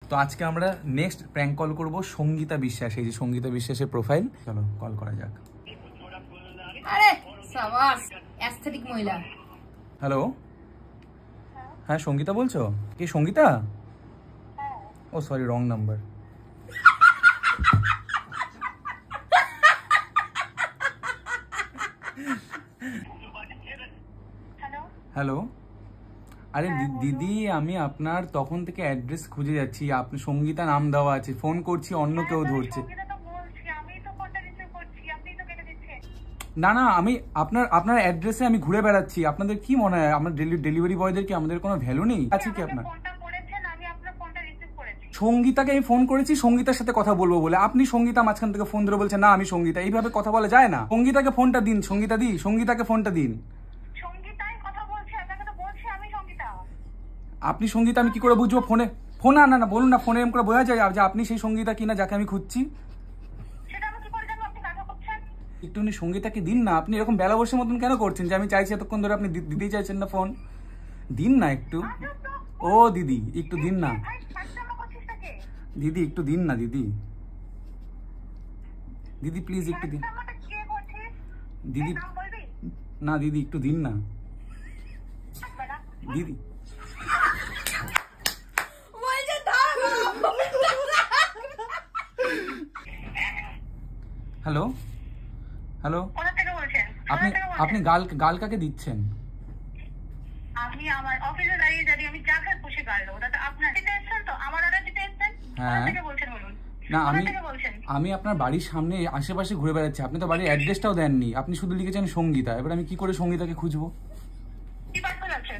তো আজকে আমরা নেক্সট প্র্যাঙ্ক কল করব সঙ্গীতা বিশ্বাস, এই যে সঙ্গীতা বিশ্বাসের প্রোফাইল। চলো কল করা যাক। আরে সাবাস, অ্যাস্থেটিক মহিলা। হ্যালো, হ্যাঁ সঙ্গীতা বলছো? কি সঙ্গীতা? ও সরি, রং নাম্বার। হ্যালো, আরে দিদি আমি আপনার তখন থেকে অ্যাড্রেস খুঁজে যাচ্ছি, আপনি সঙ্গীতা নাম দেওয়া আছে, ফোন করছি অন্য কেউ ধরছে। না না, আমি আপনার অ্যাড্রেসে আমি ঘুরে বেড়াচ্ছি। আপনাদের কি মনে হয় আমরা ডেলিভারি বয়দের কি আমাদের কোনো ভ্যালু নেই আছে কি আপনার? সঙ্গীতাকে আমি ফোন করেছি সঙ্গীতার সাথে কথা বলবো বলে, আপনি সঙ্গীতা মাঝখান থেকে ফোন ধরে বলছেন না আমি সঙ্গীতা। এইভাবে কথা বলা যায় না। সঙ্গীতাকে ফোনটা দিন, সঙ্গীতা দি, সঙ্গীতাকে ফোনটা দিন। আপনি সঙ্গীতা আমি কি করে বুঝবো ফোনে? ফোন না না বলুন না, ফোনে এরকম করে বোঝা যায় যে আপনি সেই সঙ্গীতা কিনা যাকে আমি খুঁজছি। একটুখানি সঙ্গীতাকে দিন না। আপনি এরকম বেলা বসে মতন কেন করছেন যে আমি চাইছি এতক্ষণ ধরে, আপনি দিতেই চাইছেন না ফোন? দিন না একটু। ও দিদি একটু দিন না, দিদি একটু দিন না, দিদি দিদি প্লিজ একটু দিন দিদি। না দিদি একটু দিন না দিদি। হ্যালো হ্যালো, আপনি গাল কাকে দিচ্ছেন? আমি আমার অফিসে দাঁড়িয়ে দাঁড়িয়ে আমি চা খেয়ে বসে গাল দেবো। তাতে আপনার দিতে এসেছেন তো, আমার অর্ডার দিতে এসেছেন? হ্যাঁ বলছেন বলুন। না আমি আপনার বাড়ির সামনে আশেপাশে ঘুরে বেড়াচ্ছি, আপনি তো বাড়ির অ্যাড্রেসটাও দেননি, আপনি শুধু লিখেছেন সঙ্গীতা। এবার আমি কি করে সঙ্গীতাকে খুঁজবো? কি পার্সেল আছে?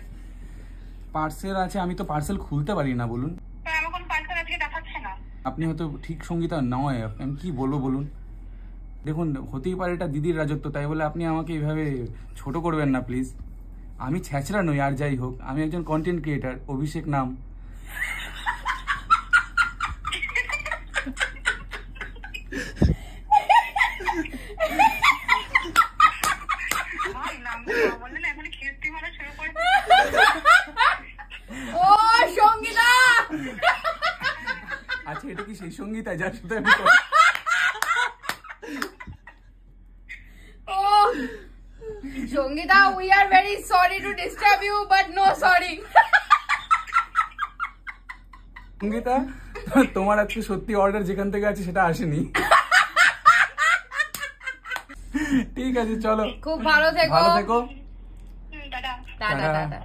পার্সেল আছে, আমি তো পার্সেল খুলতে পারি না। বলুন। আমার কোনো পার্সেল আজকে দেখাচ্ছে না। আপনি হয়তো ঠিক সঙ্গীতা নয়, আমি কি বলবো বলুন? দেখুন হতেই পারে এটা দিদির রাজত্ব, তাই বলে আপনি আমাকে এইভাবে ছোট করবেন না প্লিজ। আমি ছ্যাচড়া নই, আর যাই হোক আমি একজন কন্টেন্ট ক্রিয়েটার, অভিষেক নাম। আচ্ছা এটা কি সেই সঙ্গীতা যার সাথে আমি Sangeeta, we are very sorry to disturb you, but no sorry. Sangeeta তোমার আজকে সত্যি অর্ডার যেখান থেকে আছে সেটা আসেনি। ঠিক আছে চলো, খুব ভালো থেকো। ভালো থেকো। Tata tata.